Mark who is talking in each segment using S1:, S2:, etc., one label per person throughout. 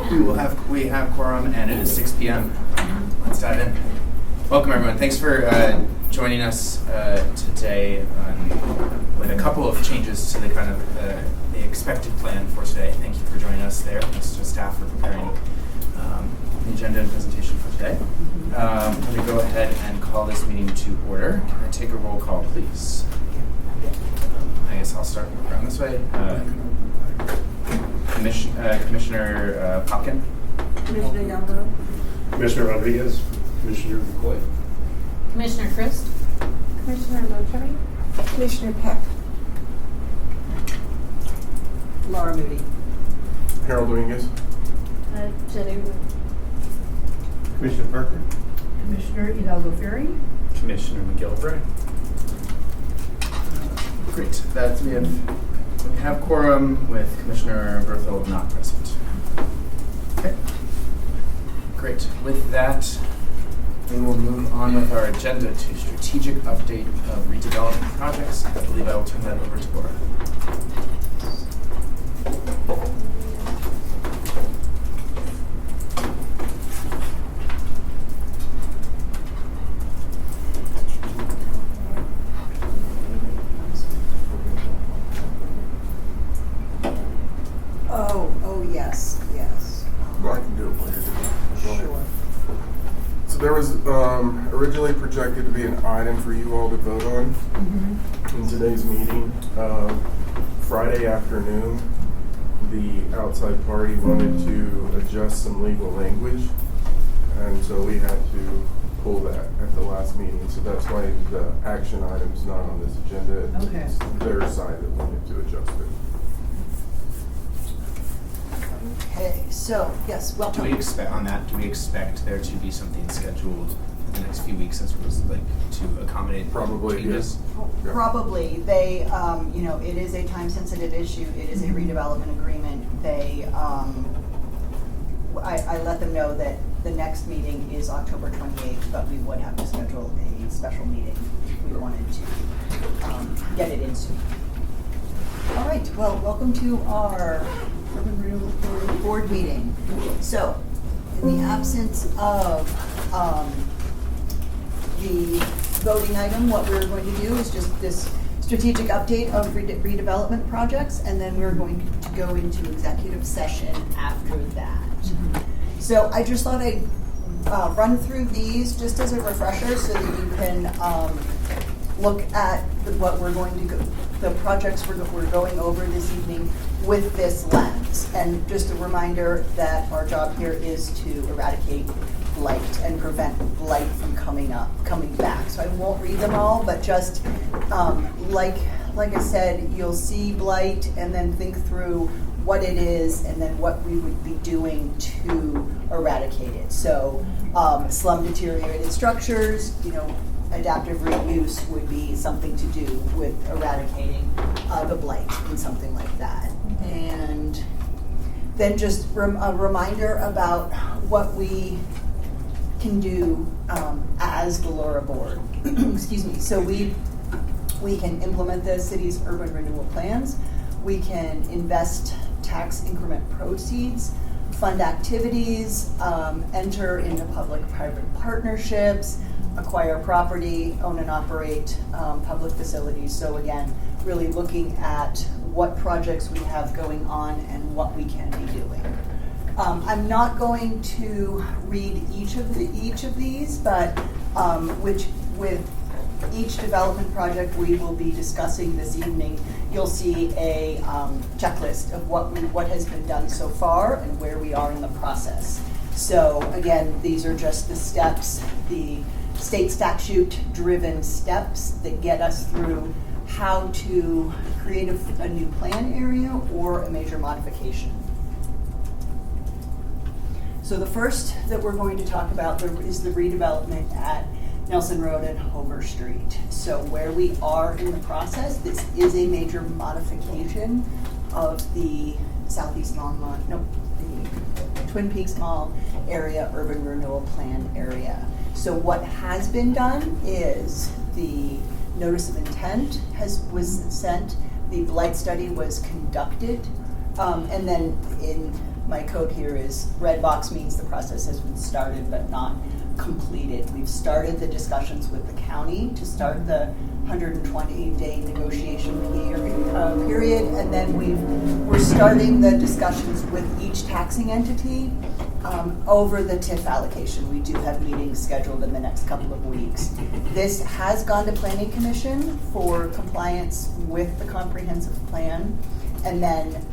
S1: We have quorum, and it is 6 p.m. Let's dive in. Welcome, everyone. Thanks for joining us today with a couple of changes to the kind of the expected plan for today. Thank you for joining us there. Thanks to staff for preparing the agenda and presentation for today. I'm going to go ahead and call this meeting to order. Can I take a roll call, please? I guess I'll start around this way. Commissioner Popkin.
S2: Commissioner Yamamoto.
S3: Commissioner Rodriguez. Commissioner McCoy.
S2: Commissioner Christ.
S4: Commissioner Mochari.
S2: Commissioner Peck. Laura Moody.
S3: Harold Dominguez.
S4: Jenny Wood.
S3: Commissioner Parker.
S4: Commissioner Hidalgo Ferry.
S1: Commissioner McGillivray. Great. We have quorum with Commissioner Berthold not present. Okay. Great. With that, we will move on with our agenda to strategic update of redevelopment projects. I believe I will turn that over to Laura.
S2: Yes.
S5: Well, I can do it while you're doing it.
S2: Sure.
S5: So there was originally projected to be an item for you all to vote on in today's meeting. Friday afternoon, the outside party wanted to adjust some legal language, and so we had to pull that at the last meeting. So that's why the action item's not on this agenda.
S4: Okay.
S5: It's their side that wanted to adjust it.
S2: Okay, so, yes, welcome.
S1: Do we expect there to be something scheduled in the next few weeks as to accommodate
S5: Probably,
S1: changes?
S5: Yeah.
S2: Probably. They, it is a time-sensitive issue. It is a redevelopment agreement. They, I let them know that the next meeting is October 28th, but we would have to schedule a special meeting if we wanted to get it in soon. All right, well, welcome to our Urban Renewal Board meeting. So, in the absence of the voting item, what we're going to do is just this strategic update of redevelopment projects, and then we're going to go into executive session after that. So I just thought I'd run through these just as a refresher so that you can look at what we're going to go, the projects we're going over this evening with this lens. And just a reminder that our job here is to eradicate blight and prevent blight from coming back. So I won't read them all, but just like I said, you'll see blight and then think through what it is and then what we would be doing to eradicate it. So slum deteriorated structures, adaptive reuse would be something to do with eradicating the blight and something like that. And then just a reminder about what we can do as the LURA board. Excuse me. So we can implement the city's urban renewal plans. We can invest tax increment proceeds, fund activities, enter into public-private partnerships, acquire property, own and operate public facilities. So again, really looking at what projects we have going on and what we can be doing. I'm not going to read each of these, but with each development project we will be discussing this evening, you'll see a checklist of what has been done so far and where we are in the process. So again, these are just the steps, the state statute-driven steps that get us through how to create a new plan area or a major modification. So the first that we're going to talk about is the redevelopment at Nelson Road and Hover Street. So where we are in the process, this is a major modification of the Southeast Longmont, the Twin Peaks Mall area urban renewal plan area. So what has been done is the notice of intent was sent, the blight study was conducted, and then in my code here is red box means the process has been started but not completed. We've started the discussions with the county to start the 120-day negotiation period, and then we're starting the discussions with each taxing entity over the TIF allocation. We do have meetings scheduled in the next couple of weeks. This has gone to Planning Commission for compliance with the comprehensive plan, and then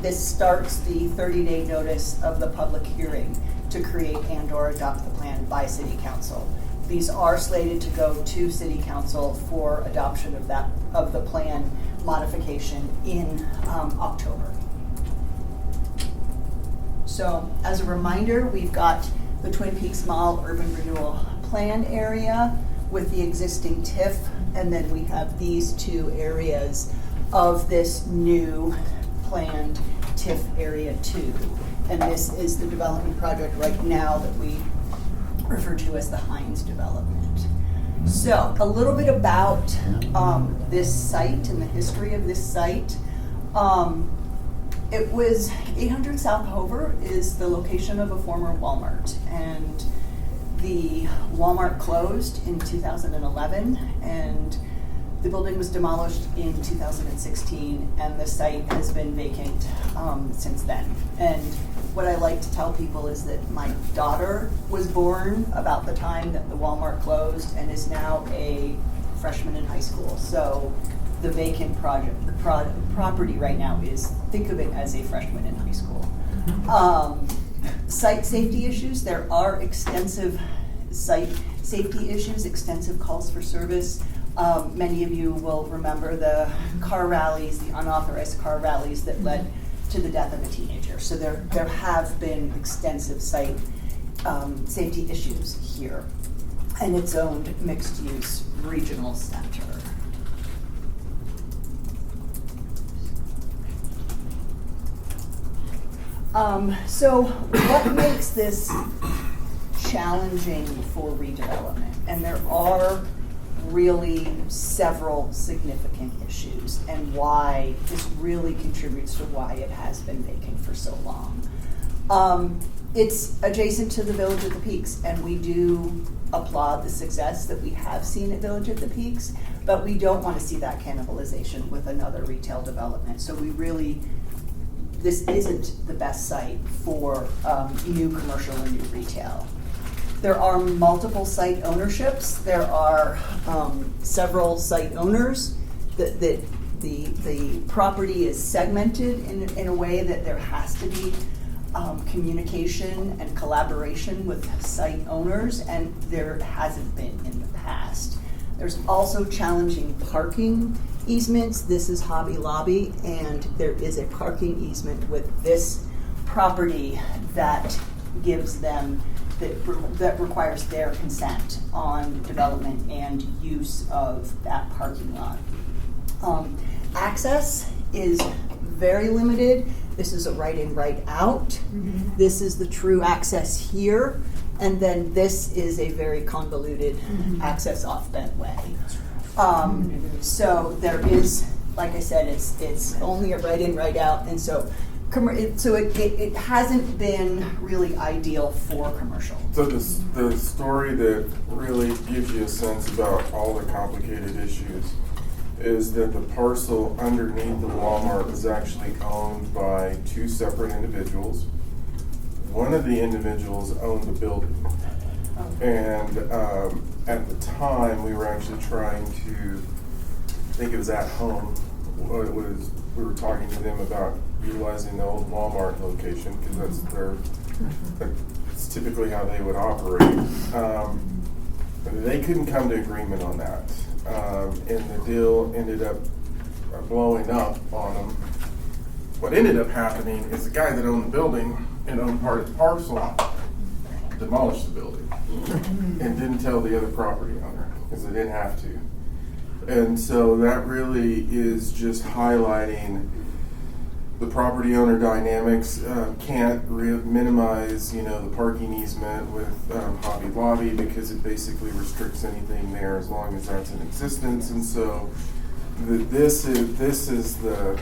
S2: this starts the 30-day notice of the public hearing to create and/or adopt the plan by City Council. These are slated to go to City Council for adoption of the plan modification in October. So as a reminder, we've got the Twin Peaks Mall Urban Renewal Plan area with the existing TIF, and then we have these two areas of this new planned TIF Area 2. And this is the development project right now that we refer to as the Hines development. So a little bit about this site and the history of this site. It was 800 South Hover is the location of a former Walmart, and the Walmart closed in 2011, and the building was demolished in 2016, and the site has been vacant since then. And what I like to tell people is that my daughter was born about the time that the Walmart closed and is now a freshman in high school. So the vacant property right now is, think of it as a freshman in high school. Site safety issues, there are extensive site safety issues, extensive calls for service. Many of you will remember the car rallies, the unauthorized car rallies that led to the death of a teenager. So there have been extensive site safety issues here, and its own mixed-use regional center. So what makes this challenging for redevelopment? And there are really several significant issues, and why this really contributes to why it has been vacant for so long. It's adjacent to the Village at the Peaks, and we do applaud the success that we have seen at Village at the Peaks, but we don't want to see that cannibalization with another retail development. So this isn't the best site for new commercial or new retail. There are multiple site ownerships. There are several site owners. The property is segmented in a way that there has to be communication and collaboration with site owners, and there hasn't been in the past. There's also challenging parking easements. This is Hobby Lobby, and there is a parking easement with this property that gives them that requires their consent on development and use of that parking lot. Access is very limited. This is a right-in, right-out. Mm-hmm. This is the true access here, and then this is a very convoluted access off Bent Way. So there is, like I said, it's only a right-in, right-out, and so it hasn't been really ideal for commercial.
S5: So the story that really gives you a sense about all the complicated issues is that the parcel underneath the Walmart was actually owned by two separate individuals. One of the individuals owned the building. And at the time, we were actually trying to, I think it was At Home, we were talking to them about utilizing the old Walmart location, because that's typically how they would operate. They couldn't come to agreement on that. And the deal ended up blowing up on them. What ended up happening is the guy that owned the building and owned part of the parcel demolished the building and didn't tell the other property owner because they didn't have to. And so that really is just highlighting the property owner dynamics. Can't minimize, the parking easement with Hobby Lobby, because it basically restricts anything there as long as that's in existence. And so this is the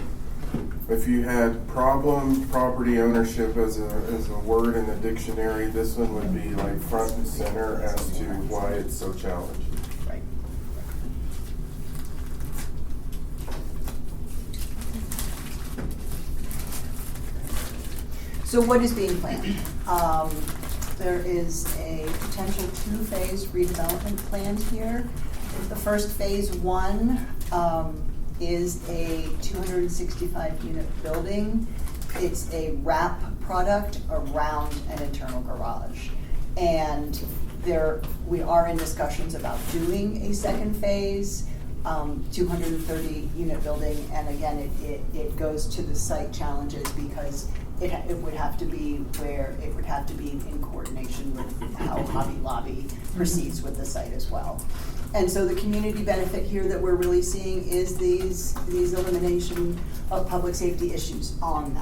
S5: If you had property ownership as a word in the dictionary, this one would be like front and center as to why it's so challenging.
S2: Right. So what is being planned? There is a potential two-phase redevelopment planned here. The first phase one is a 265-unit building. It's a wrap product around an internal garage. And we are in discussions about doing a second phase, 230-unit building. And again, it goes to the site challenges because it would have to be in coordination with how Hobby Lobby proceeds with the site as well. And so the community benefit here that we're really seeing is these elimination of public safety issues on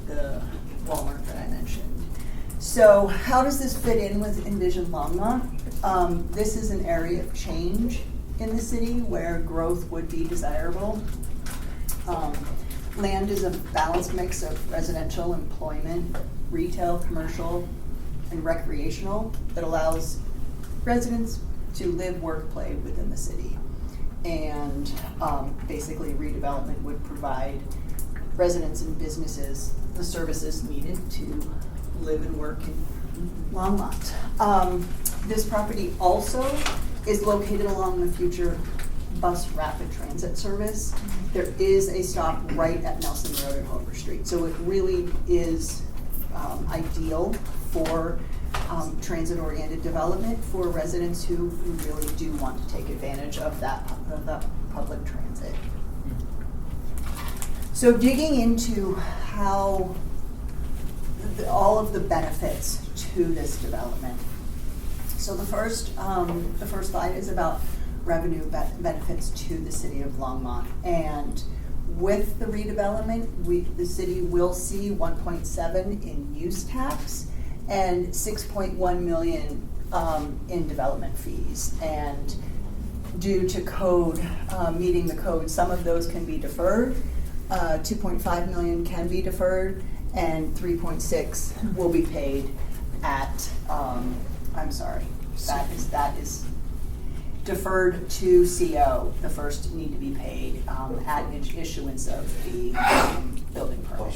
S2: the Walmart that I mentioned. So how does this fit in with Envision Longmont? This is an area of change in the city where growth would be desirable. Land is a balanced mix of residential, employment, retail, commercial, and recreational that allows residents to live, work, play within the city. And basically redevelopment would provide residents and businesses the services needed to live and work in Longmont. This property also is located along the future bus rapid transit service. There is a stop right at Nelson Road and Hover Street. So it really is ideal for transit-oriented development for residents who really do want to take advantage of that public transit. So digging into how all of the benefits to this development. So the first slide is about revenue benefits to the city of Longmont. And with the redevelopment, the city will see 1.7 in use tax and 6.1 million in development fees. And due to code, meeting the code, some of those can be deferred. 2.5 million can be deferred, and 3.6 will be paid at, that is deferred to CO. The first need to be paid at issuance of the building permit.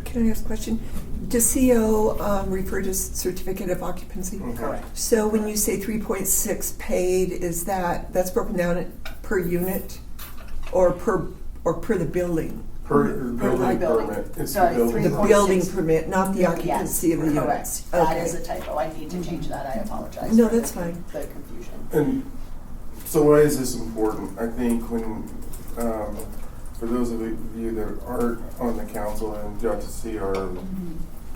S6: Can I ask a question? Does CO refer to certificate of occupancy?
S2: Correct.
S6: So when you say 3.6 paid, is that's broken down per unit or per the building?
S5: Per building permit. It's
S2: Sorry,
S5: the building
S6: The
S2: 3.6.
S5: permit.
S6: building permit, not the occupancy of the units.
S2: Correct. That is a typo. I need to change that. I apologize.
S6: No,
S2: for
S6: that's fine.
S2: The confusion.
S5: And so why is this important? I think when, for those of you that aren't on the council and got to see our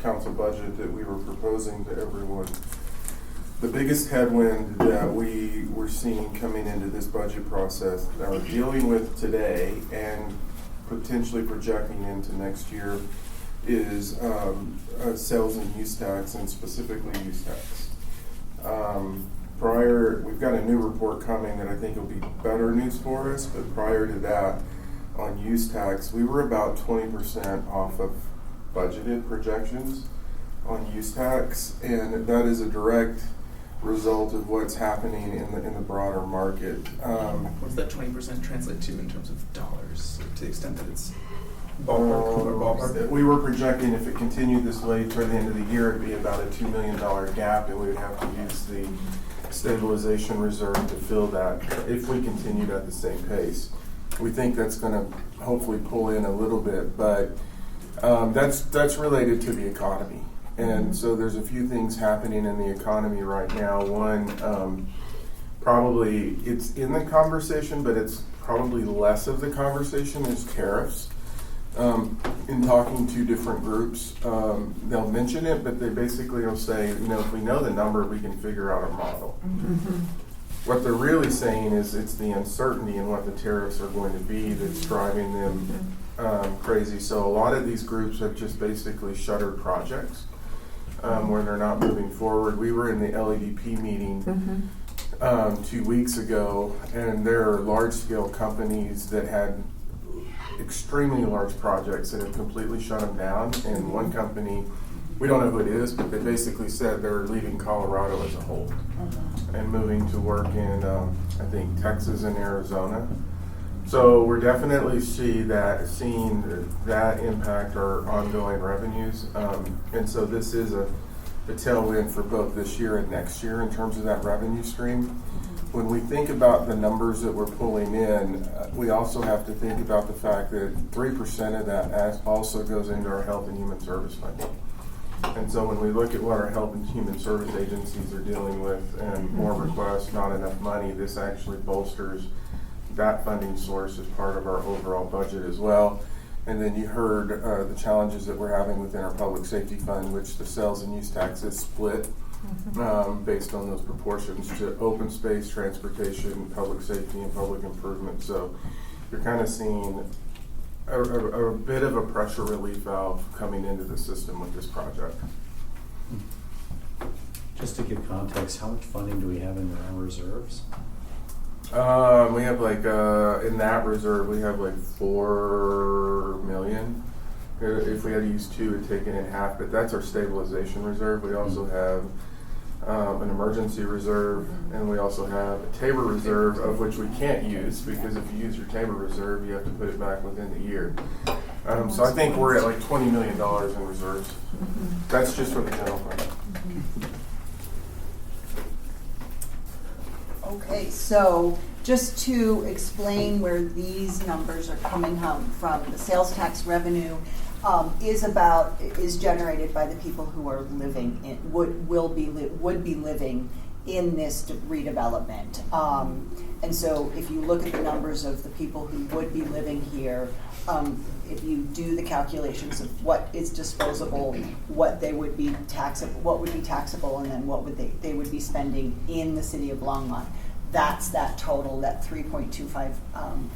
S5: council budget that we were proposing to everyone, the biggest headwind that we were seeing coming into this budget process that we're dealing with today and potentially projecting into next year is sales and use tax, and specifically use tax. We've got a new report coming that I think will be better news for us, but prior to that, on use tax, we were about 20% off of budgeted projections on use tax, and that is a direct result of what's happening in the broader market.
S1: What does that 20% translate to in terms of dollars, to the extent that it's ballpark?
S5: We were projecting if it continued this way toward the end of the year, it'd be about a $2 million gap, and we would have to use the stabilization reserve to fill that if we continued at the same pace. We think that's going to hopefully pull in a little bit, but that's related to the economy. And so there's a few things happening in the economy right now. One, probably it's in the conversation, but it's probably less of the conversation is tariffs. In talking to different groups, they'll mention it, but they basically will say, if we know the number, we can figure out a model.
S6: Mm-hmm.
S5: What they're really saying is it's the uncertainty in what the tariffs are going to be that's driving them crazy. So a lot of these groups have just basically shuttered projects where they're not moving forward. We were in the LEDP meeting 2 weeks ago, and there are large-scale companies that had extremely large projects that have completely shut them down. And one company, we don't know who it is, but they basically said they're leaving Colorado as a whole and moving to work in, I think, Texas and Arizona. So we're definitely seeing that impact our ongoing revenues. And so this is a tailwind for both this year and next year in terms of that revenue stream. When we think about the numbers that we're pulling in, we also have to think about the fact that 3% of that also goes into our health and human service funding. And so when we look at what our health and human service agencies are dealing with and more requests, not enough money, this actually bolsters that funding source as part of our overall budget as well. And then you heard the challenges that we're having within our public safety fund, which the sales and use tax is split based on those proportions to open space, transportation, public safety, and public improvement. So you're kind of seeing a bit of a pressure relief valve coming into the system with this project.
S7: Just to give context, how much funding do we have in our reserves?
S5: We have in that reserve, we have 4 million. If we had to use 2, it'd take it in half, but that's our stabilization reserve. We also have an emergency reserve, and we also have a TABOR reserve, of which we can't use, because if you use your TABOR reserve, you have to put it back within the year. So I think we're at $20 million in reserves. That's just for the general fund.
S2: Okay, so just to explain where these numbers are coming from, the sales tax revenue is generated by the people who are living in would be living in this redevelopment. And so if you look at the numbers of the people who would be living here, if you do the calculations of what is disposable, what would be taxable, and then what they would be spending in the city of Longmont, that's that total, that 3.25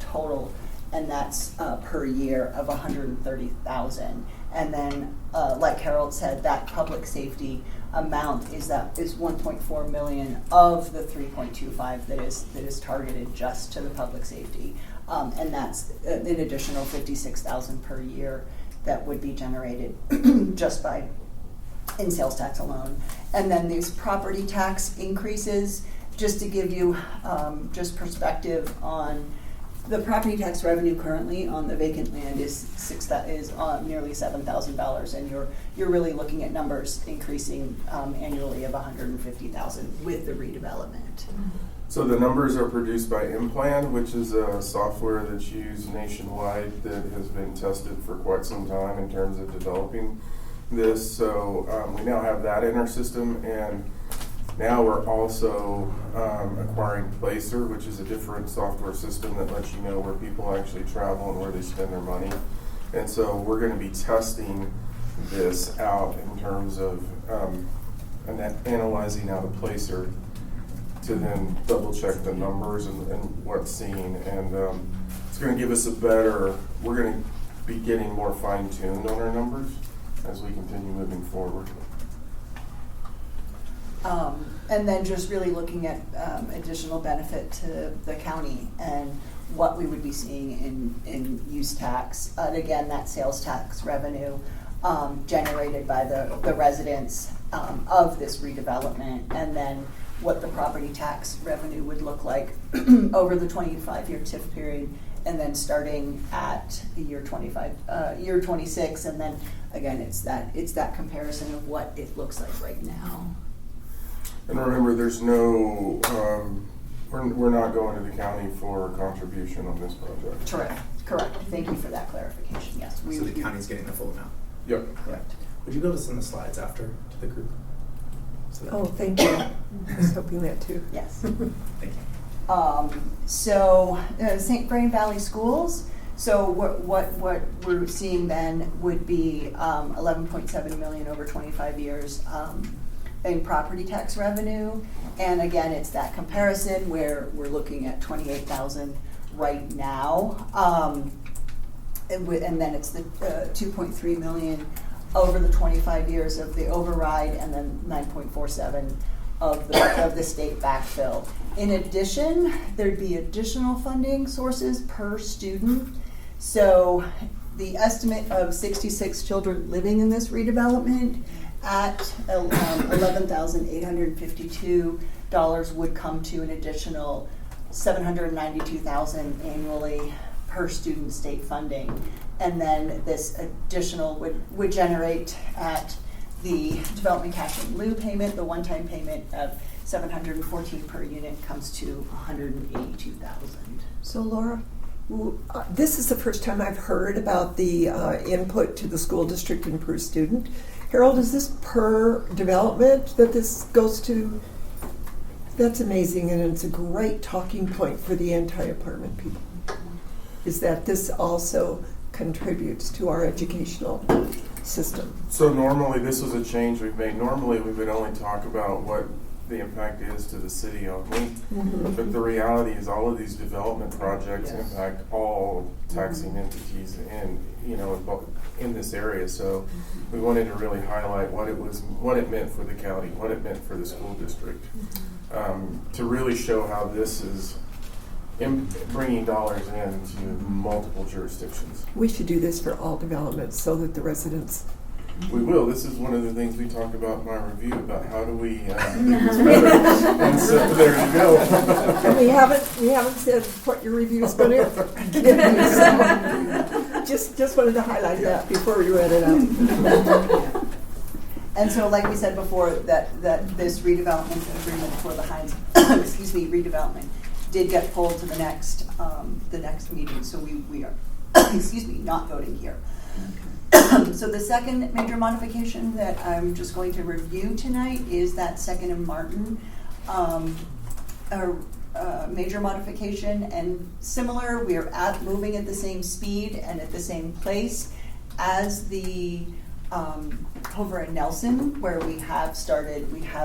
S2: total, and that's per year of 130,000. And then, like Harold said, that public safety amount is 1.4 million of the 3.25 that is targeted just to the public safety, and that's an additional 56,000 per year that would be generated just in sales tax alone. And then these property tax increases, just to give you just perspective on the property tax revenue currently on the vacant land is nearly $7,000, and you're really looking at numbers increasing annually of 150,000 with the redevelopment.
S5: So the numbers are produced by Implan, which is a software that's used nationwide that has been tested for quite some time in terms of developing this. So we now have that in our system, and now we're also acquiring Placer, which is a different software system that lets you know where people actually travel and where they spend their money. And so we're going to be testing this out in terms of analyzing out a Placer to then double check the numbers and what's seen. And it's going to give us we're going to be getting more fine-tuned on our numbers as we continue moving forward.
S2: And then just really looking at additional benefit to the county and what we would be seeing in use tax. And again, that sales tax revenue generated by the residents of this redevelopment, and then what the property tax revenue would look like over the 25-year TIF period, and then starting at year 26, and then again, it's that comparison of what it looks like right now.
S5: And remember, there's no, we're not going to the county for a contribution on this project.
S2: Correct. Thank you for that clarification. Yes.
S1: So the county's getting the full amount.
S5: Yep.
S2: Correct.
S1: Would you go to send the slides after to the group? So that-
S6: Oh, thank you. I was hoping that too.
S2: Yes.
S1: Thank you.
S2: So St. Vrain Valley Schools. So what we're seeing then would be 11.7 million over 25 years in property tax revenue, and again, it's that comparison where we're looking at 28,000 right now, and then it's the 2.3 million over the 25 years of the override, and then 9.47 of the state backfill. In addition, there'd be additional funding sources per student. So the estimate of 66 children living in this redevelopment at $11,852 would come to an additional $792,000 annually per student state funding. And then this additional would generate at the development cash in lieu payment, the one-time payment of $714 per unit comes to $182,000.
S6: So Laura, this is the first time I've heard about the input to the school district and per student. Harold, is this per development that this goes to? That's amazing, and it's a great talking point for the anti-apartment people, is that this also contributes to our educational system.
S5: So normally, this was a change we've made. Normally, we would only talk about what the impact is to the city only. But the reality is all of these development projects impact all taxing entities in this area. So we wanted to really highlight what it meant for the county, what it meant for the school district, to really show how this is bringing dollars into multiple jurisdictions.
S6: We should do this for all developments so that the residents.
S5: We will. This is one of the things we talk about in my review about how do we make this better. And so there you go.
S6: And we haven't said what your review is going to give you. So just wanted to highlight that before we read it out.
S2: And so, like we said before, that this redevelopment agreement for the Hines, redevelopment did get pulled to the next meeting. So we are, not voting here. So the second major modification that I'm just going to review tonight is that Second and Martin major modification, and similar, we are moving at the same speed and at the same place as the over in Nelson, where we have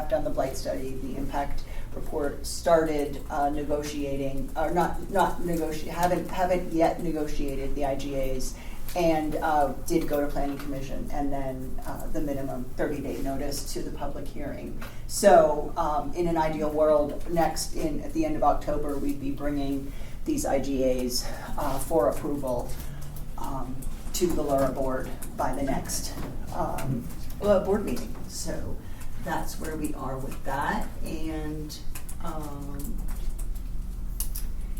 S2: done the blight study, the impact report, started negotiating, or haven't yet negotiated the IGAs, and did go to Planning Commission, and then the minimum 30-day notice to the public hearing. So in an ideal world, at the end of October, we'd be bringing these IGAs for approval to the Laura board by the next board meeting. So that's where we are with that. And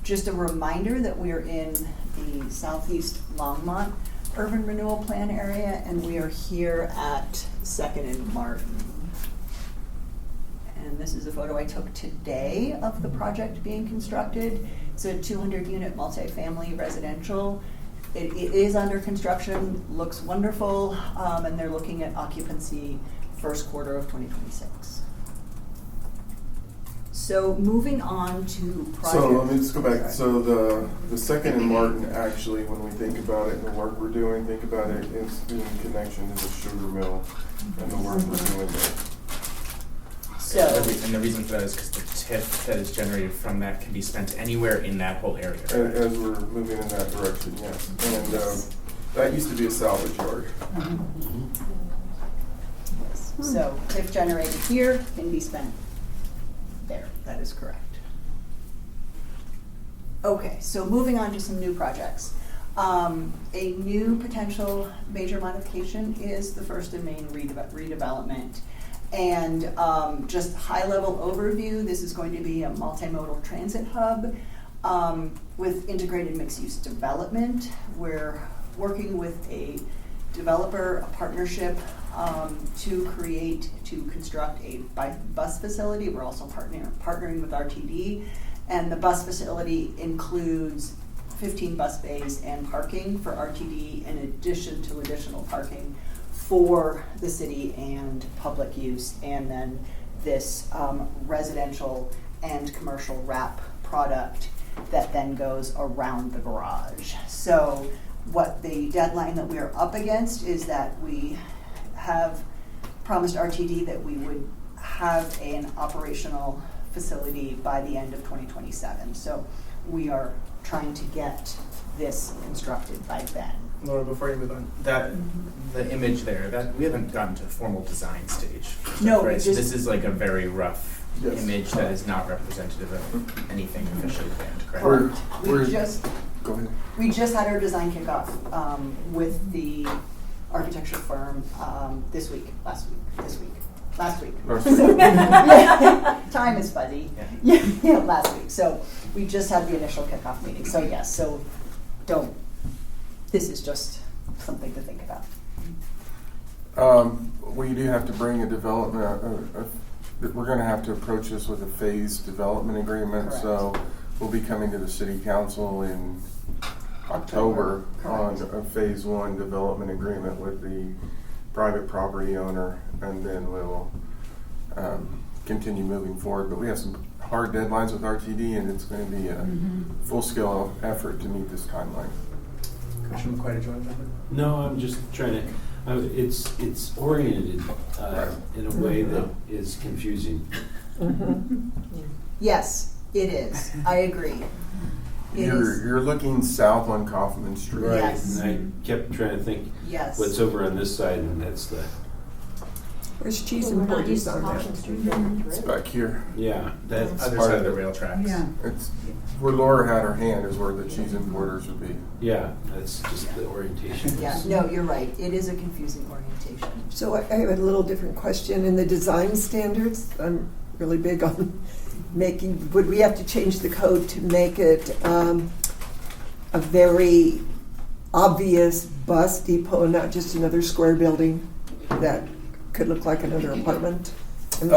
S2: just a reminder that we are in the southeast Longmont urban renewal plan area, and we are here at 2nd and Martin. And this is a photo I took today of the project being constructed. It's a 200-unit multifamily residential. It is under construction, looks wonderful, and they're looking at occupancy first quarter of 2026. So moving on to project.
S5: So let me just go back. So the Second and Martin, actually, when we think about it and the work we're doing, think about it in connection to the sugar mill and the work we're doing there.
S2: So,
S1: And the reason for that is because the TIF that is generated from that can be spent anywhere in that whole area.
S5: As we're moving in that direction, yes. And that used to be a salvage yard.
S2: so TIF generated here can be spent there. That is correct. Okay, so moving on to some new projects. A new potential major modification is the First and Main redevelopment. And just high-level overview, this is going to be a multimodal transit hub with integrated mixed-use development. We're working with a developer, a partnership to construct a bus facility. We're also partnering with RTD, and the bus facility includes 15 bus bays and parking for RTD, in addition to additional parking for the city and public use, and then this residential and commercial wrap product that then goes around the garage. So what the deadline that we are up against is that we have promised RTD that we would have an operational facility by the end of 2027. So we are trying to get this constructed by then.
S1: Laura, before you move on, the image there, that we haven't gotten to formal design stage.
S2: No,
S1: right?
S2: we
S1: So
S2: just-
S1: this is like a very rough
S5: Yes.
S1: image that is not representative of anything officially planned, correct?
S5: We're- Go ahead.
S2: We just had our design kickoff with the architecture firm last week. Time is fuzzy. Yeah, last week. So we just had the initial kickoff meeting. So yes, so this is just something to think about.
S5: We do have to bring a development, we're going to have to approach this with a phased development agreement.
S2: Correct.
S5: So we'll be coming to the city council in October on
S2: Correct.
S5: a phase 1 development agreement with the private property owner, and then we'll continue moving forward. But we have some hard deadlines with RTD, and it's going to be a full-scale effort to meet this timeline.
S1: Commissioner McQuaid, did you want to jump in?
S7: No, I'm just trying to, it's oriented in a way that is confusing.
S2: Yes, it is. I agree. It is.
S5: You're looking south on Kaufman Street.
S2: Right. Yes.
S7: And I kept trying to think
S2: Yes.
S7: what's over on this side, and that's the,
S6: Where's cheese
S4: We're
S6: and
S4: not
S6: porgies
S4: used to
S6: on
S4: Kaufman
S6: that?
S4: Street.
S5: It's back here.
S7: yeah, that's
S1: Other
S7: part
S1: side
S7: of
S1: of the
S7: it.
S1: rail tracks.
S5: It's where Laura had her hand is where the cheese importers would be.
S7: Yeah, that's just the orientation.
S2: Yeah, no, you're right. It is a confusing orientation.
S6: So I have a little different question. In the design standards, I'm really big on would we have to change the code to make it a very obvious bus depot, not just another square building that could look like another apartment? I mean,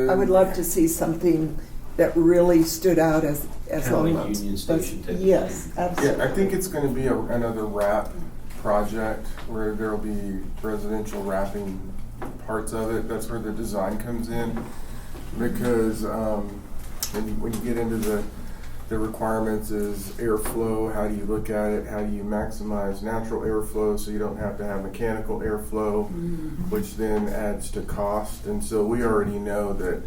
S6: I would love to see something that really stood out as
S7: Kind of
S6: Longmont.
S7: like Union Station type of
S6: Yes,
S7: thing.
S6: absolutely.
S5: Yeah, I think it's going to be another wrap project where there'll be residential wrapping parts of it. That's where the design comes in, because when you get into the requirements is airflow. How do you look at it? How do you maximize natural airflow so you don't have to have mechanical airflow, which then adds to cost. And so we already know that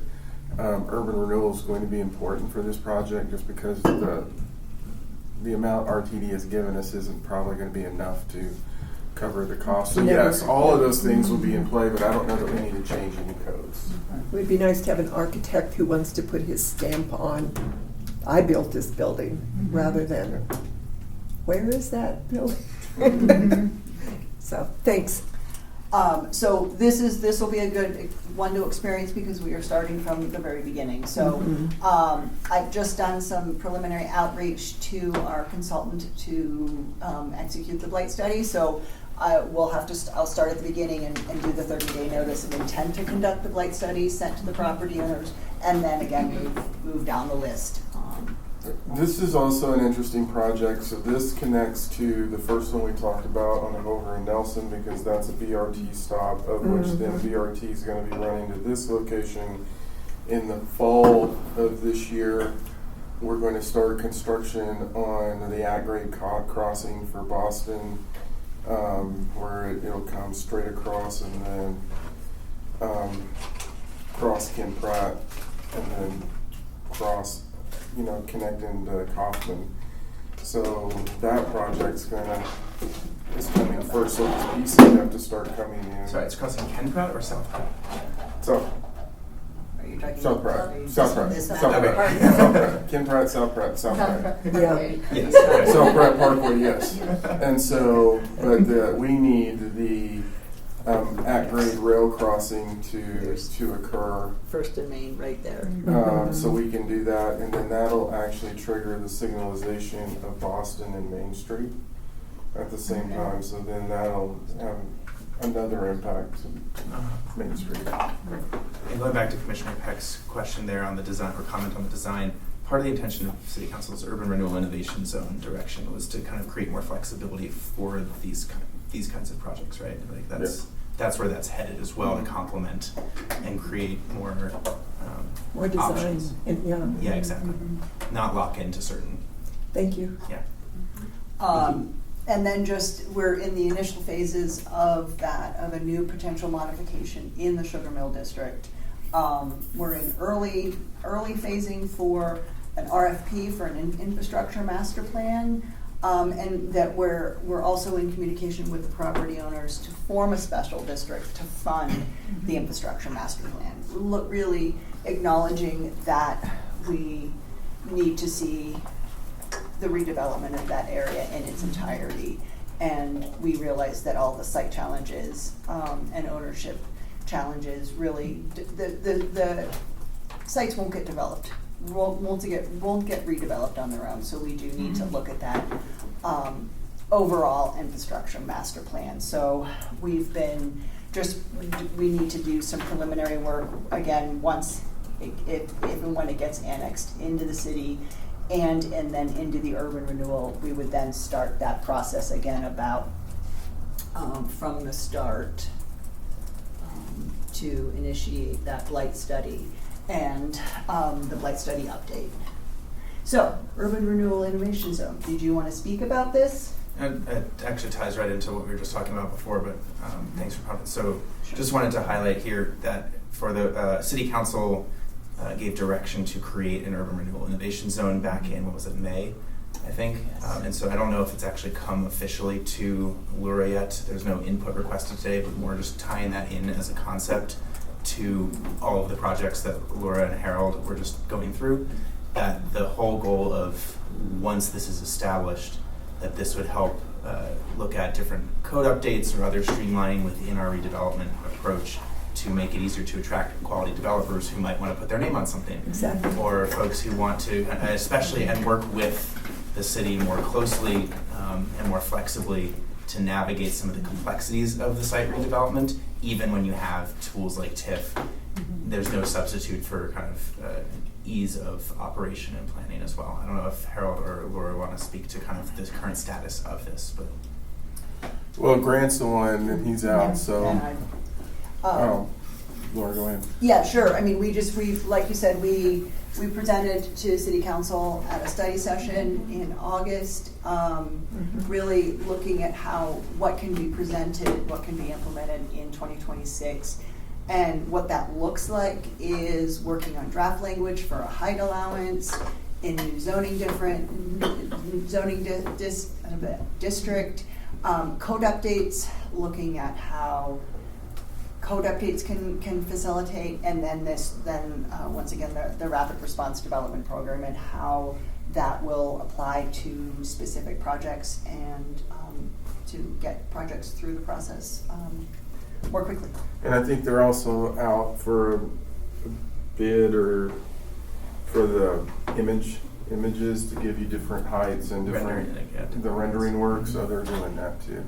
S5: urban renewal is going to be important for this project, just because the amount RTD has given us isn't probably going to be enough to cover the cost. So yes, all of those things will be in play, but I don't know that we need to change any codes.
S6: It would be nice to have an architect who wants to put his stamp on, I built this building, rather than, where is that building? So, thanks.
S2: So this will be a good one to experience because we are starting from the very beginning. So I've just done some preliminary outreach to our consultant to execute the blight study. So I'll start at the beginning and do the 30-day notice of intent to conduct the blight study sent to the property owners, and then again move down the list.
S5: This is also an interesting project. So this connects to the first one we talked about over in Nelson, because that's a BRT stop, of which then BRT is going to be running to this location in the fall of this year. We're going to start construction on the at-grade crossing for Boston, where it'll come straight across and then cross Ken Pratt and then cross, connecting to Kaufman. So that project's is coming first. So these pieces have to start coming in.
S1: Sorry, it's crossing Ken Pratt or South Pratt?
S5: So
S2: Are you talking
S5: South
S2: about
S5: Pratt, South Pratt,
S2: this
S5: South
S2: map?
S5: Pratt, South Pratt, Ken Pratt, South Pratt, South Pratt.
S6: Yeah.
S1: Yes.
S5: South Pratt Parkway, yes. And so, but we need the at-grade rail crossing to occur.
S2: First and Main, right there.
S5: So we can do that, and then that'll actually trigger the signalization of Boston and Main Street at the same time. So then that'll have another impact to Main Street.
S1: And going back to Commissioner Peck's question there on the design, or comment on the design, part of the intention of City Council's Urban Renewal Innovation Zone direction was to kind of create more flexibility for these kinds of projects, right? Like that's where that's headed as well, to complement and create more
S6: More
S1: options.
S6: design.
S1: Yeah, exactly. Not lock into certain.
S6: Thank you.
S1: Yeah.
S2: And then we're in the initial phases of a new potential modification in the Sugar Mill District. We're in early phasing for an RFP for an infrastructure master plan, and that we're also in communication with the property owners to form a special district to fund the infrastructure master plan. acknowledging that we need to see the redevelopment of that area in its entirety. And we realize that all the site challenges and ownership challenges really, the sites won't get developed, won't get redeveloped on their own. So we do need to look at that overall infrastructure master plan. So we've been we need to do some preliminary work again once if and when it gets annexed into the city and then into the urban renewal. We would then start that process again about from the start to initiate that blight study and the blight study update. So, urban renewal innovation zone. Did you want to speak about this?
S1: It actually ties right into what we were just talking about before, but thanks for commenting. So just wanted to highlight here that for the City Council gave direction to create an urban renewal innovation zone back in, May, I think.
S2: Yes.
S1: And so I don't know if it's actually come officially to Lura yet. There's no input requested today, but more just tying that in as a concept to all of the projects that Laura and Harold were just going through. That the whole goal of once this is established, that this would help look at different code updates or other streamlining within our redevelopment approach to make it easier to attract quality developers who might want to put their name on something.
S6: Exactly.
S1: Or folks who want to, especially, and work with the city more closely and more flexibly to navigate some of the complexities of the site redevelopment, even when you have tools like TIF. There's no substitute for kind of ease of operation and planning as well. I don't know if Harold or Laura want to speak to kind of the current status of this, but.
S5: Well, Grant's the one, and he's out,
S2: Yeah,
S5: so.
S2: and
S5: Laura, go ahead.
S2: Yeah, sure. I mean, like you said, we presented to City Council at a study session in August, really looking at what can be presented, what can be implemented in 2026. And what that looks like is working on draft language for a height allowance in new zoning district, code updates, looking at how code updates can facilitate, and then once again the rapid response development program and how that will apply to specific projects and to get projects through the process more quickly.
S5: And I think they're also out for a bid or for the images to give you different heights and different the rendering work, so they're doing that too.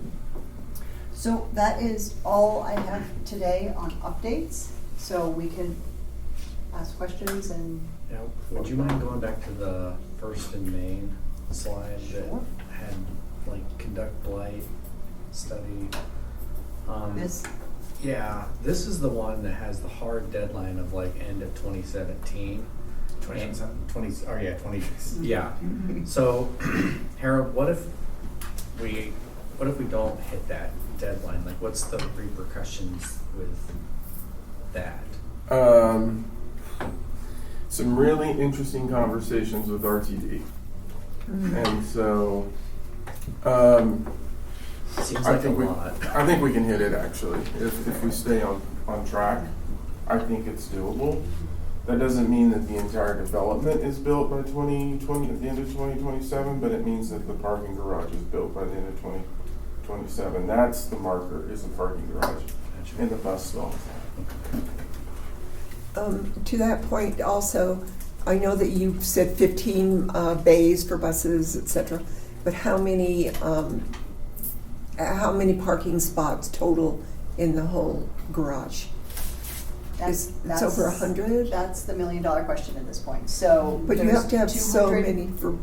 S2: So that is all I have today on updates. So we can ask questions and.
S8: Yeah, would you mind going back to the first and main slide that
S2: Sure.
S8: had like conduct blight study?
S2: This.
S8: Yeah, this is the one that has the hard deadline of like end of 2017. 20. Yeah. So, Harold, what if we don't hit that deadline? Like, what's the repercussions with that?
S5: Some really interesting conversations with RTD. And so,
S8: Seems like a lot.
S5: I think we can hit it actually. If we stay on track, I think it's doable. That doesn't mean that the entire development is built by 2020 at the end of 2027, but it means that the parking garage is built by the end of 2027. That's the marker, is the parking garage and the bus stall.
S6: To that point also, I know that you said 15 bays for buses, etc., but how many parking spots total in the whole garage? It's over 100?
S2: That's the $1 million question at this point. So,
S6: But you have to have so many for,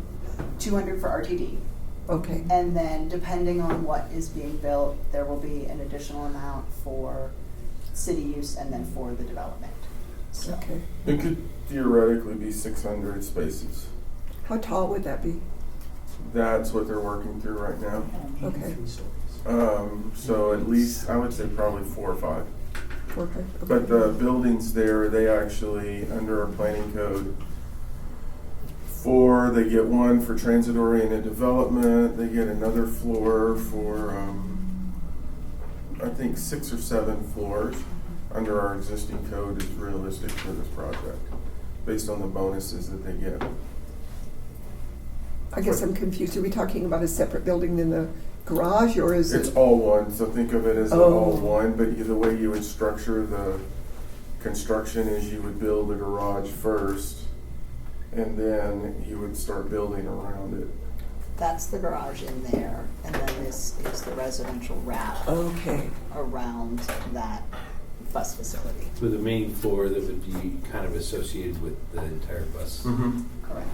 S2: 200 for RTD.
S6: okay.
S2: And then depending on what is being built, there will be an additional amount for city use and then for the development. So,
S6: Okay.
S5: It could theoretically be 600 spaces.
S6: How tall would that be?
S5: That's what they're working through right now.
S6: Okay.
S5: So at least, I would say probably 4 or 5.
S6: Okay.
S5: But the buildings there, they actually, under our planning code, they get one for transit-oriented development, they get another floor for, I think 6 or 7 floors. under our existing code is realistic for this project, based on the bonuses that they get.
S6: I guess I'm confused. Are we talking about a separate building than the garage, or is
S5: It's
S6: it?
S5: all one, so think of it as
S6: Oh.
S5: all one, but the way you would structure the construction is you would build a garage first, and then you would start building around it.
S2: That's the garage in there, and then this is the residential wrap
S6: Okay.
S2: around that bus facility.
S7: With a main floor that would be kind of associated with the entire bus
S2: Correct.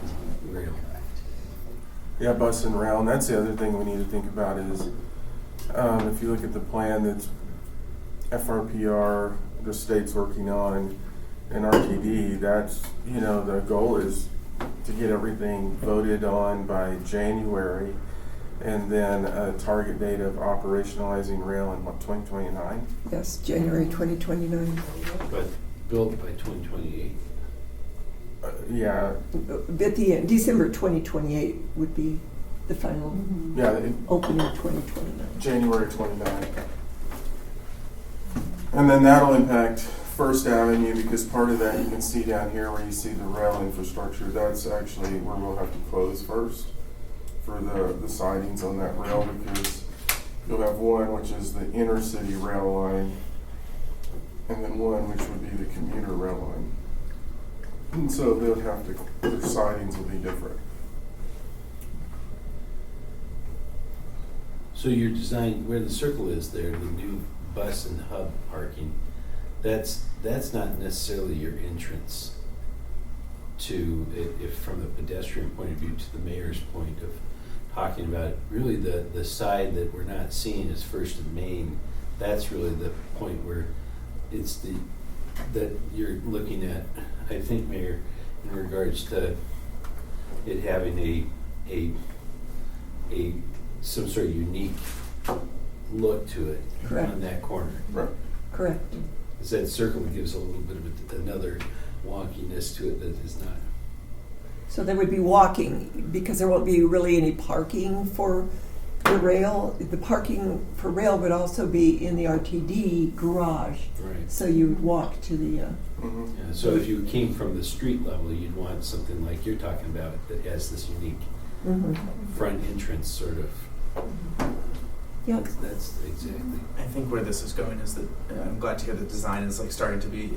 S7: rail.
S2: Correct.
S5: Yeah, bus and rail, and that's the other thing we need to think about is, if you look at the plan that's FRPR, the state's working on, and RTD, that's, the goal is to get everything voted on by January, and then a target date of operationalizing rail in 2029?
S6: Yes, January 2029.
S7: But built by 2028.
S5: Yeah,
S6: At the end, December 2028 would be the final
S5: yeah,
S6: opening 2029.
S5: January 29. And then that'll impact First Avenue, because part of that you can see down here where you see the rail infrastructure, that's actually where we'll have to close first for the sidings on that rail, because you'll have one which is the inner city rail line, and then one which would be the commuter rail line. And so they'll have to, their sidings will be different.
S7: So your design, where the circle is there, the new bus and hub parking, that's not necessarily your entrance to, if from a pedestrian point of view, to the mayor's point of talking about it, really the side that we're not seeing as First and Main, that's really the point where it's that you're looking at, I think, Mayor, in regards to it having a some sort of unique look to it.
S6: Correct.
S7: On that corner.
S5: Right.
S6: Correct.
S7: Because that circle gives a little bit of another wonkiness to it that is not.
S6: So there would be walking, because there won't be really any parking for the rail. The parking for rail would also be in the RTD garage.
S7: Right.
S6: So you would walk to the,
S5: Mm-hmm.
S7: Yeah, so if you came from the street level, you'd want something like you're talking about that has this unique front entrance sort of.
S6: yeah.
S7: That's exactly.
S1: I think where this is going is that I'm glad to hear the design is starting to be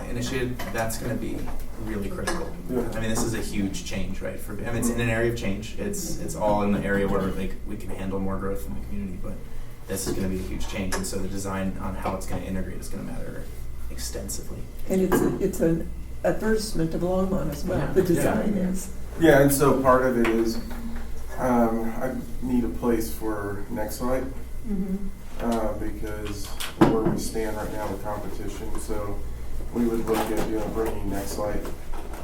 S1: initiated. That's going to be really critical.
S5: Yeah.
S1: I mean, this is a huge change, right? It's in an area of change. It's all in the area where we can handle more growth in the community, but this is going to be a huge change, and so the design on how it's going to integrate is going to matter extensively.
S6: And it's an advertisement of Longmont as well.
S1: Yeah.
S6: The design is.
S5: Yeah, and so part of it is, I need a place for next light, because where we stand right now with competition, so we would look at bringing next light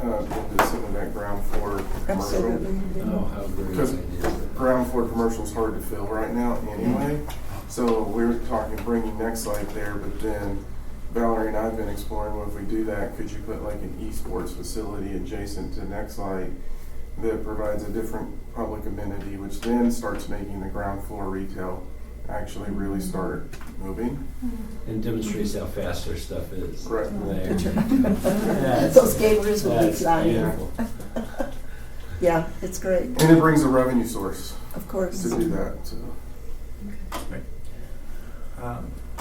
S5: into some of that ground floor commercial.
S6: Absolutely.
S7: Oh, how great
S5: Because
S7: is that?
S5: ground floor commercial is hard to fill right now anyway, so we were talking bringing next light there, but then Valerie and I have been exploring, well, if we do that, could you put like an esports facility adjacent to Nextlight that provides a different public amenity, which then starts making the ground floor retail actually really start moving.
S7: And demonstrates how fast our stuff is.
S5: Correct.
S7: There.
S6: Those gamers will be
S7: That's
S6: flying.
S7: beautiful.
S6: Yeah, it's great.
S5: And it brings a revenue source
S6: Of course.
S5: to do that. So.
S1: Great.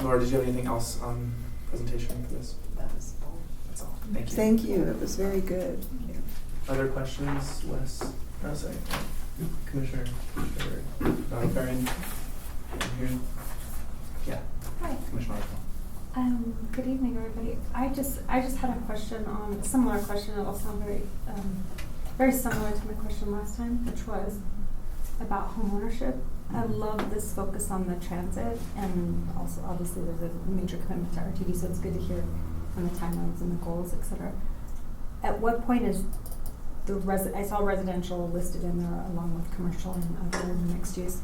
S1: Laura, did you have anything else on presentation for this?
S2: That's all.
S1: That's all. Thank you.
S6: Thank you. It was very good.
S1: Other questions, Wes? No, sorry. Commissioner Farron? Here? Yeah.
S4: Hi.
S1: Commissioner Arthur.
S4: Good evening, everybody. I just had a question on a similar question. It'll sound very similar to my question last time, which was about home ownership. I love this focus on the transit, and also obviously there's a major commitment to RTD, so it's good to hear on the timelines and the goals, etc. At what point is I saw residential listed in there along with commercial and other mixed use.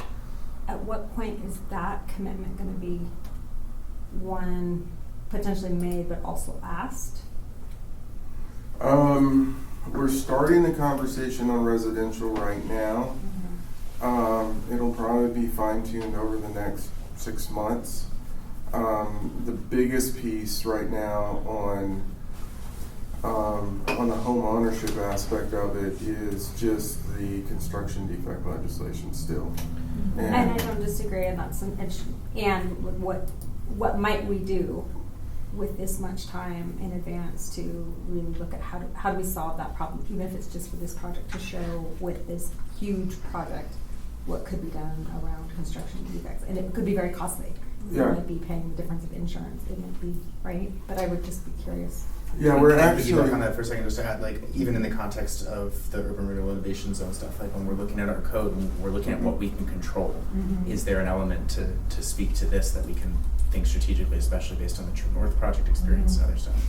S4: At what point is that commitment going to be one potentially made but also asked?
S5: We're starting the conversation on residential right now. It'll probably be fine-tuned over the next 6 months. The biggest piece right now on the home ownership aspect of it is just the construction defect legislation still.
S4: And I don't disagree, and that's and what might we do with this much time in advance to really look at how do we solve that problem, even if it's just for this project, to show with this huge project what could be done around construction defects. And it could be very costly.
S5: Yeah.
S4: It might be paying the difference of insurance. It might be, right? But I would just be curious.
S5: Yeah, we're
S1: Can I
S5: actually
S1: piggyback on that for a second, just to add, like, even in the context of the urban renewal innovation zone stuff, like when we're looking at our code, and we're looking at what we can control, is there an element to speak to this that we can think strategically, especially based on the True North project experience and other stuff?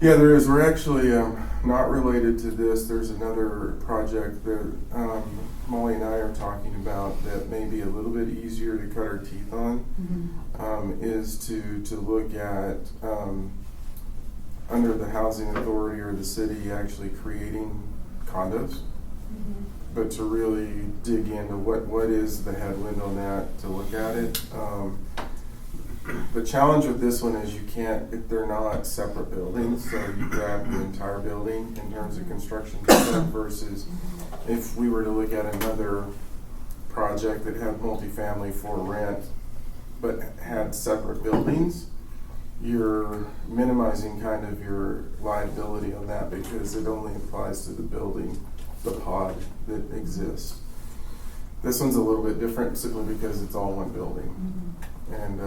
S5: Yeah, there is. We're actually not related to this. There's another project that Molly and I are talking about that may be a little bit easier to cut our teeth on, is to look at under the housing authority or the city actually creating condos, but to really dig into what is the headwind on that, to look at it. The challenge with this one is they're not separate buildings, so you grab the entire building in terms of construction versus if we were to look at another project that had multifamily for rent but had separate buildings, you're minimizing kind of your liability on that because it only applies to the building, the pod that exists. This one's a little bit different simply because it's all one building. And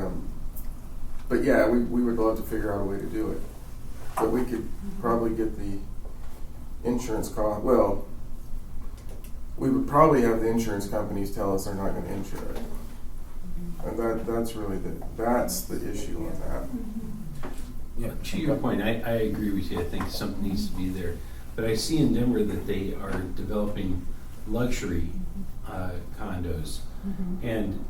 S5: but yeah, we would love to figure out a way to do it. But we could probably get the insurance cost, well, we would probably have the insurance companies tell us they're not going to insure it. And that's really that's the issue on that.
S7: Yeah, to your point, I agree with you. I think something needs to be there. But I see in Denver that they are developing luxury condos, and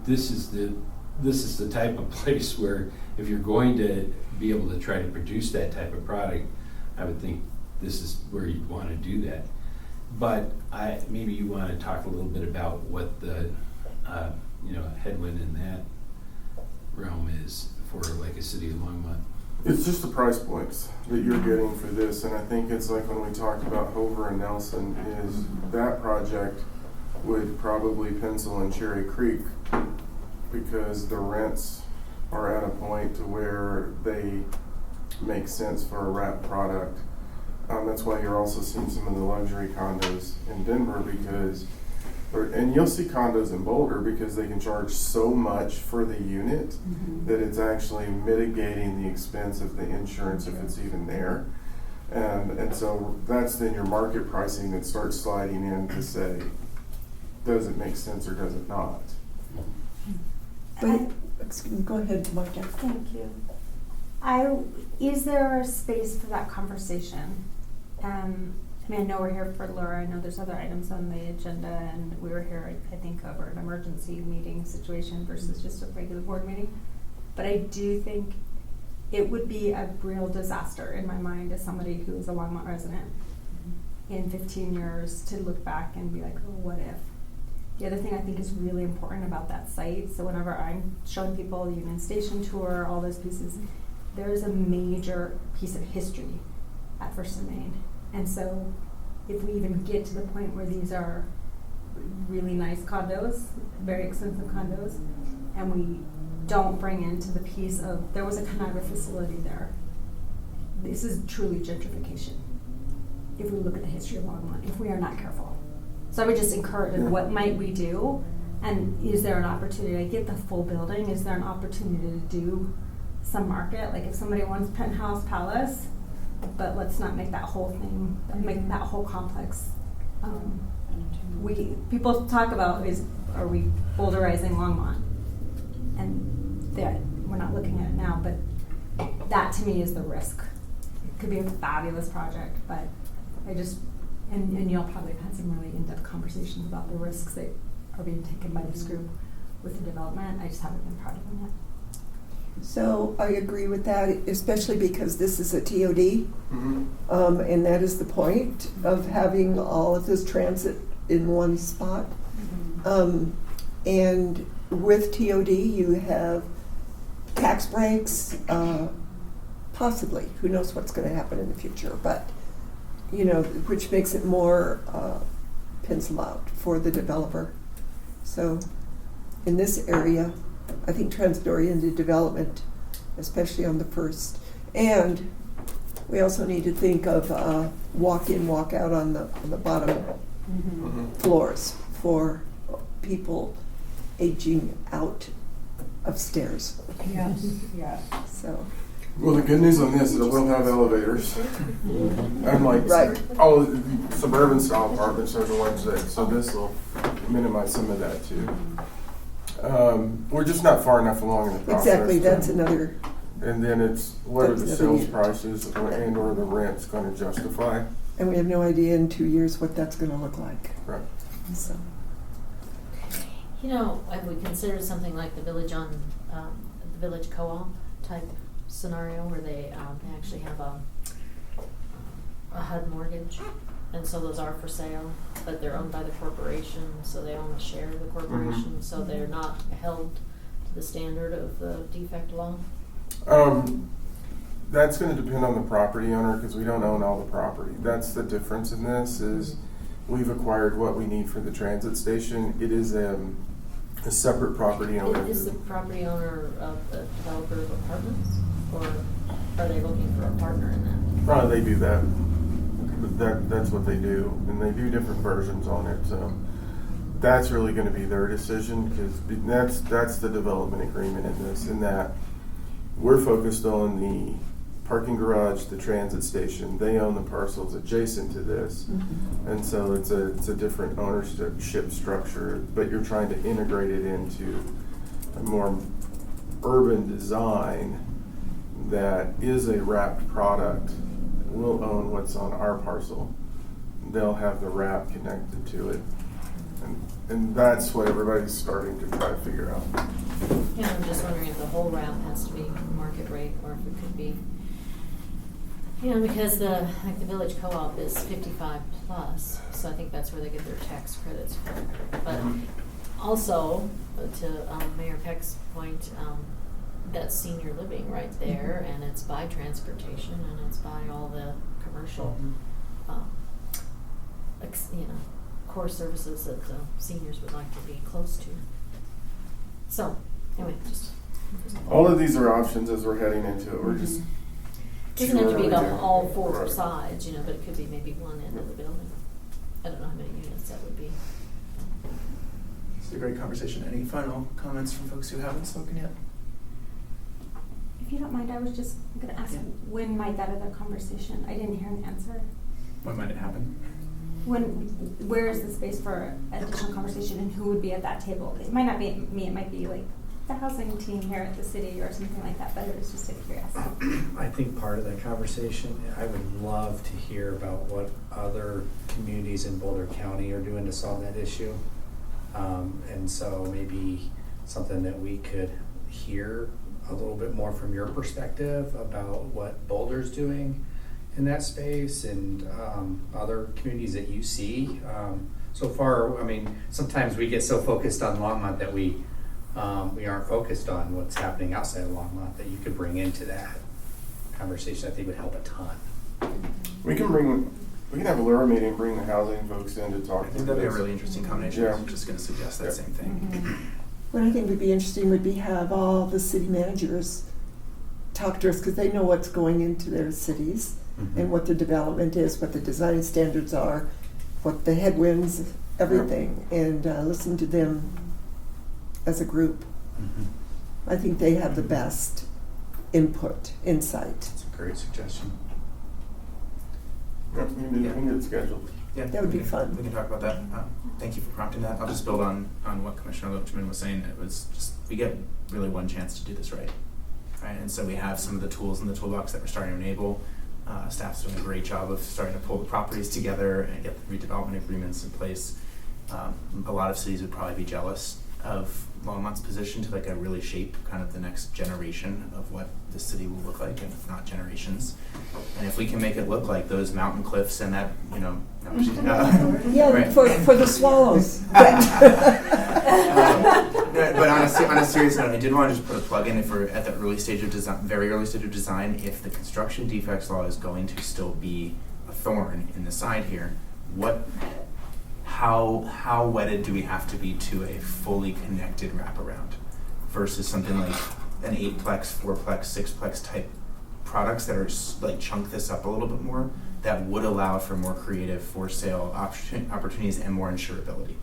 S7: this is the type of place where if you're going to be able to try to produce that type of product, I would think this is where you'd want to do that. But maybe you want to talk a little bit about what the headwind in that realm is for like a city of Longmont.
S5: It's just the price points that you're getting for this, and I think it's like when we talked about Hover and Nelson, is that project would probably pencil in Cherry Creek because the rents are at a point to where they make sense for a wrap product. That's why you're also seeing some of the luxury condos in Denver and you'll see condos in Boulder because they can charge so much for the unit that it's actually mitigating the expense of the insurance if it's even there. And so that's then your market pricing that starts sliding in to say, does it make sense or does it not?
S6: Go ahead, Marta.
S4: Thank you. Is there a space for that conversation? I know we're here for Laura. I know there's other items on the agenda, and we were here, I think, over an emergency meeting situation versus just a regular board meeting. But I do think it would be a real disaster in my mind as somebody who is a Longmont resident in 15 years to look back and be like, oh, what if? The other thing I think is really important about that site, so whenever I'm showing people the Union Station tour, all those pieces, there's a major piece of history at First and Main. And so if we even get to the point where these are really nice condos, very expensive condos, and we don't bring into the piece of, there was a Conagra facility there. This is truly gentrification if we look at the history of Longmont, if we are not careful. So I would just encourage, what might we do? And is there an opportunity to get the full building? Is there an opportunity to do some market? Like if somebody wants Penthouse Palace, but let's not make that whole thing, make that whole complex. People talk about are we boulderizing Longmont? And we're not looking at it now, but that to me is the risk. It could be a fabulous project, but and y'all probably have had some really in-depth conversations about the risks that are being taken by this group with the development. I just haven't been part of them yet.
S6: So I agree with that, especially because this is a TOD, and that is the point of having all of this transit in one spot. And with TOD, you have tax breaks, possibly. Who knows what's going to happen in the future? But, which makes it more pencil out for the developer. So in this area, I think transit-oriented development, especially on the first. And we also need to think of walk-in, walk-out on the bottom floors for people aging out of stairs.
S9: Yeah.
S6: So,
S5: Well, the good news on this is it will have elevators. Unlike
S6: Right.
S5: all of the suburban style apartments are the ones that, so this will minimize some of that too. We're just not far enough along in the process.
S6: exactly, that's another,
S5: And then it's what are the
S6: That's another
S5: sales
S6: need.
S5: prices and or the rent's going to justify.
S6: and we have no idea in 2 years what that's going to look like.
S5: Right.
S6: So,
S10: I would consider something like the village the village co-op type scenario where they actually have a HUD mortgage, and so those are for sale, but they're owned by the corporation, so they own a share of the corporation, so they're not held to the standard of the defect law.
S5: That's going to depend on the property owner because we don't own all the property. That's the difference in this is we've acquired what we need for the transit station. It is a separate property owner.
S10: Is the property owner of the developer of apartments, or are they looking for a partner in that?
S5: They do that. That's what they do, and they do different versions on it. So that's really going to be their decision because that's the development agreement in this. In that we're focused on the parking garage, the transit station. They own the parcels adjacent to this, and so it's a different ownership structure. But you're trying to integrate it into a more urban design that is a wrapped product. We'll own what's on our parcel. They'll have the wrap connected to it, and that's what everybody's starting to try to figure out.
S10: Yeah, I'm just wondering if the whole wrap has to be market rate, or if it could be, because the village co-op is 55 plus, so I think that's where they get their tax credits from. But also, to Mayor Peck's point, that's senior living right there, and it's by transportation, and it's by all the commercial, core services that the seniors would like to be close to. So, anyway, just
S5: All of these are options as we're heading into it. We're just
S10: doesn't have to be
S5: too early
S10: all four
S5: Right.
S10: sides, but it could be maybe one end of the building. I don't know how many units that would be.
S1: It's a great conversation. Any final comments from folks who haven't spoken yet?
S4: If you don't mind, I was just going to ask, when might that other conversation? I didn't hear an answer.
S1: When might it happen?
S4: Where is the space for additional conversation, and who would be at that table? It might not be me, it might be like the housing team here at the city or something like that, but it was just a curiosity.
S8: I think part of the conversation, I would love to hear about what other communities in Boulder County are doing to solve that issue. And so maybe something that we could hear a little bit more from your perspective about what Boulder's doing in that space and other communities that you see. So far, sometimes we get so focused on Longmont that we aren't focused on what's happening outside of Longmont that you could bring into that conversation. I think would help a ton.
S5: We can have a Lura meeting, bring the housing folks in to talk.
S1: I think that'd be a really interesting combination.
S5: Yeah.
S1: I'm just going to suggest that same thing.
S6: what I think would be interesting would be have all the city managers talk to us because they know what's going into their cities and what the development is, what the design standards are, what the headwinds, everything, and listen to them as a group. I think they have the best input, insight.
S8: That's a great suggestion.
S5: Yep, we can get it scheduled.
S1: Yeah,
S6: That would
S1: we
S6: be
S1: can-
S6: fun.
S1: We can talk about that. Thank you for prompting that. I'll just build on what Commissioner Loachman was saying. It was just, we get really one chance to do this right? And so we have some of the tools in the toolbox that we're starting to enable. Staff's doing a great job of starting to pull the properties together and get the redevelopment agreements in place. A lot of cities would probably be jealous of Longmont's position to really shape kind of the next generation of what the city will look like, and if not generations. And if we can make it look like those mountain cliffs and that,
S6: Yeah,
S1: right.
S6: for the swallows.
S1: No, But on a serious note, I did want to just put a plug in if we're at the early stage of design, very early stage of design, if the construction defects law is going to still be a thorn in the side here, how wedded do we have to be to a fully connected wraparound versus something like an 8-plex, 4-plex, 6-plex type products that are like chunk this up a little bit more, that would allow for more creative for sale opportunities and more insurability.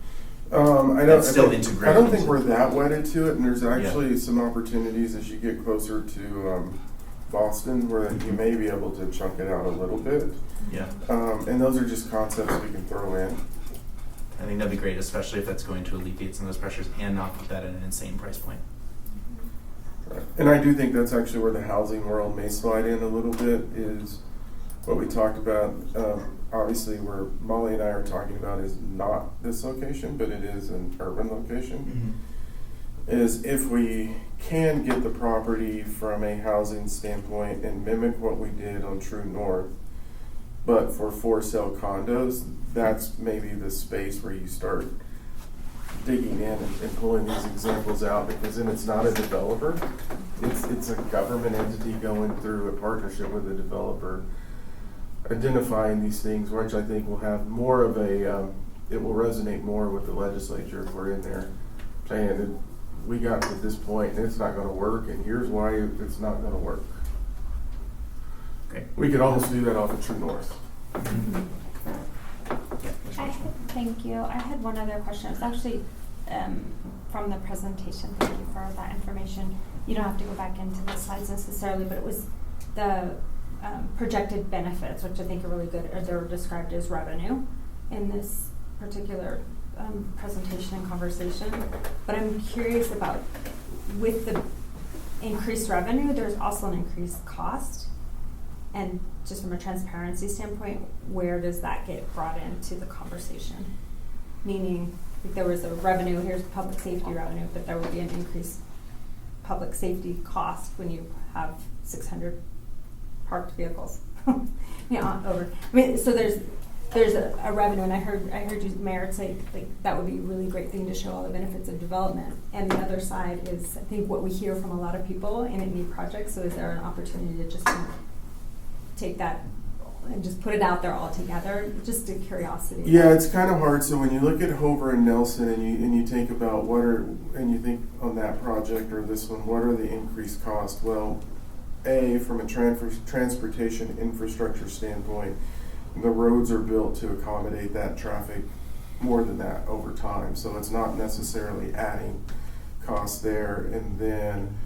S5: I don't
S1: integrated
S5: think we're that wedded to it, and there's actually some opportunities as you get closer to Boston where you may be able to chunk it out a little bit.
S1: Yeah.
S5: And those are just concepts we can throw in.
S1: I think that'd be great, especially if that's going to alleviate some of those pressures and not put that at an insane price point.
S5: Right. And I do think that's actually where the housing world may slide in a little bit, is what we talked about. Obviously, where Molly and I are talking about is not this location, but it is an urban location. Mm-hmm. Is if we can get the property from a housing standpoint and mimic what we did on True North, but for sale condos, that's maybe the space where you start digging in and pulling these examples out, because then it's not a developer, it's a government entity going through a partnership with a developer, identifying these things, which I think will have more of a, it will resonate more with the legislature if we're in there saying that we got to this point and it's not going to work, and here's why it's not going to work.
S1: Okay.
S5: We could almost do that off of True North.
S4: Thank you. I had one other question. It's actually from the presentation. Thank you for that information. You don't have to go back into the slides necessarily, but it was the projected benefits, which I think are really good. Or they're described as revenue in this particular presentation and conversation. But I'm curious about, with the increased revenue, there's also an increased cost. And just from a transparency standpoint, where does that get brought into the conversation? Meaning, if there was a revenue, here's public safety revenue, but there would be an increased public safety cost when you have 600 parked vehicles. Over. I mean, so there's a revenue, and I heard you, Mayor, say like that would be a really great thing to show all the benefits of development. And the other side is, I think, what we hear from a lot of people in any project. So is there an opportunity to just take that and just put it out there all together, just a curiosity?
S5: Yeah, it's kind of hard. So when you look at Hover and Nelson, and you think about and you think on that project or this one, what are the increased costs? Well, from a transportation infrastructure standpoint, the roads are built to accommodate that traffic more than that over time. So it's not necessarily adding costs there. And then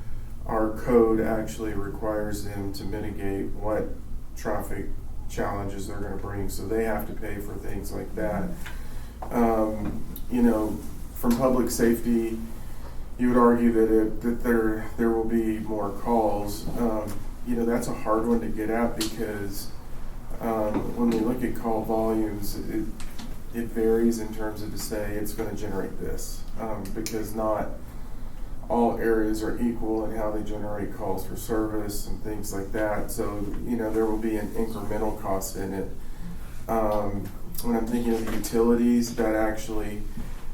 S5: our code actually requires them to mitigate what traffic challenges they're going to bring, so they have to pay for things like that. From public safety, you would argue that there will be more calls. That's a hard one to get at, because when we look at call volumes, it varies in terms of to say it's going to generate this, because not all areas are equal in how they generate calls for service and things like that. So, there will be an incremental cost in it. When I'm thinking of the utilities, that actually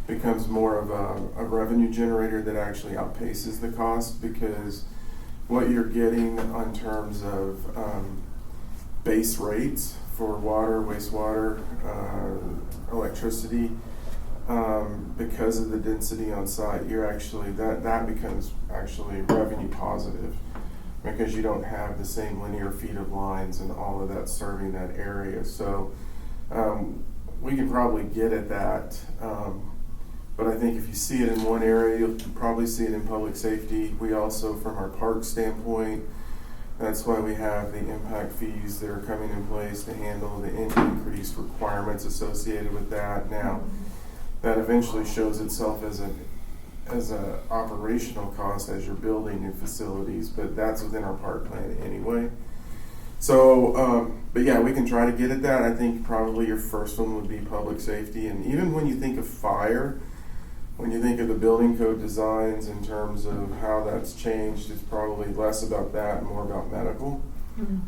S5: becomes more of a revenue generator that actually outpaces the cost, because what you're getting in terms of base rates for water, wastewater, electricity, because of the density on site, you're actually that becomes actually revenue positive, because you don't have the same linear feet of lines and all of that serving that area. So we can probably get at that, but I think if you see it in one area, you'll probably see it in public safety. We also, from our park standpoint, that's why we have the impact fees that are coming in place to handle the increased requirements associated with that. Now, that eventually shows itself as a operational cost as you're building new facilities, but that's within our park plan anyway. So, but yeah, we can try to get at that. I think probably your first one would be public safety, and even when you think of fire, when you think of the building code designs in terms of how that's changed, it's probably less about that and more about medical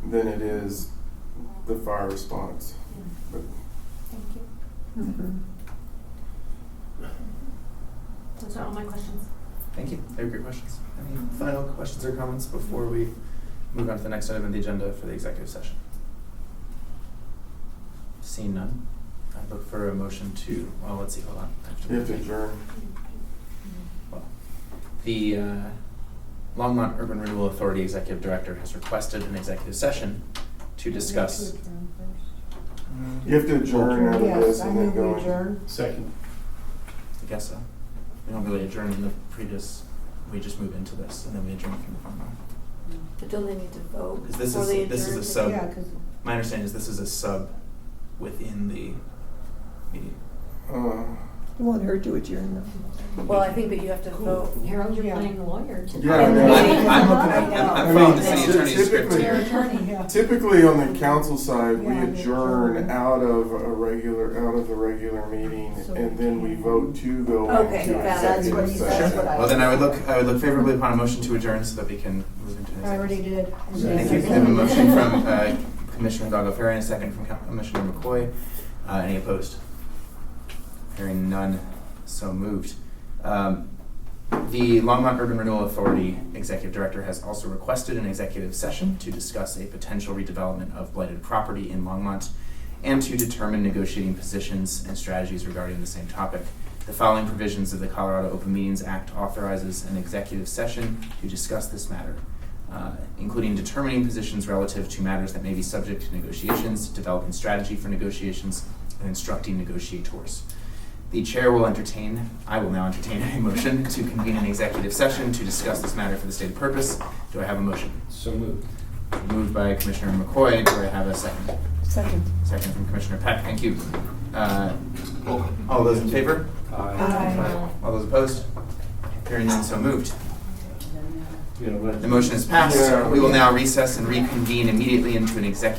S5: than it is the fire response. But,
S4: thank you. Those are all my questions.
S1: Thank you. They were great questions. Any final questions or comments before we move on to the next item on the agenda for the executive session? Seeing none, I'd look for a motion to, well, let's see, hold on.
S5: You have to adjourn.
S1: Well, the Longmont Urban Renewal Authority Executive Director has requested an executive session to discuss.
S5: You have to adjourn out of this and then go in.
S3: Second.
S1: I guess so. We don't really adjourn in the previous, we just move into this and then we adjourn from the front row.
S9: But don't they need to vote?
S1: Because this
S9: before they
S1: is a
S9: adjourn?
S1: sub,
S9: Yeah, 'cause
S1: my understanding is this is a sub within the meeting.
S6: I want her to adjourn though.
S9: well, I think that you have to vote.
S10: Harold, you're
S9: Yeah.
S10: playing the lawyer today.
S5: Yeah, I know.
S1: I'm looking at, I'm following the city attorney's script
S5: Typically-
S1: here.
S5: Typically, on the council side, we
S9: Yeah, they
S5: adjourn
S9: adjourn.
S5: out of the regular meeting, and then we vote to go
S9: Okay,
S5: into
S9: that's
S5: executive
S2: what he said.
S5: session.
S2: That's what I-
S1: Well, then I would look favorably upon a motion to adjourn so that we can move into an
S9: I already
S1: executive.
S9: did.
S1: Thank you. I have a motion from Commissioner Hidalgo-Ferry and a second from Commissioner McCoy. Any opposed? Hearing none, so moved. The Longmont Urban Renewal Authority Executive Director has also requested an executive session to discuss a potential redevelopment of blighted property in Longmont and to determine negotiating positions and strategies regarding the same topic. The following provisions of the Colorado Open Meetings Act authorizes an executive session to discuss this matter, including determining positions relative to matters that may be subject to negotiations, developing strategy for negotiations, and instructing negotiators. The chair I will now entertain a motion to convene an executive session to discuss this matter for the stated purpose. Do I have a motion?
S7: So moved.
S1: Moved by Commissioner McCoy. Do I have a second?
S6: Second.
S1: Second from Commissioner Peck. Thank you. All those in favor?
S9: Aye.
S1: All those opposed? Hearing none, so moved.
S3: Yeah,
S1: The motion is passed.
S5: Yeah.
S1: We will now recess and reconvene immediately into an executive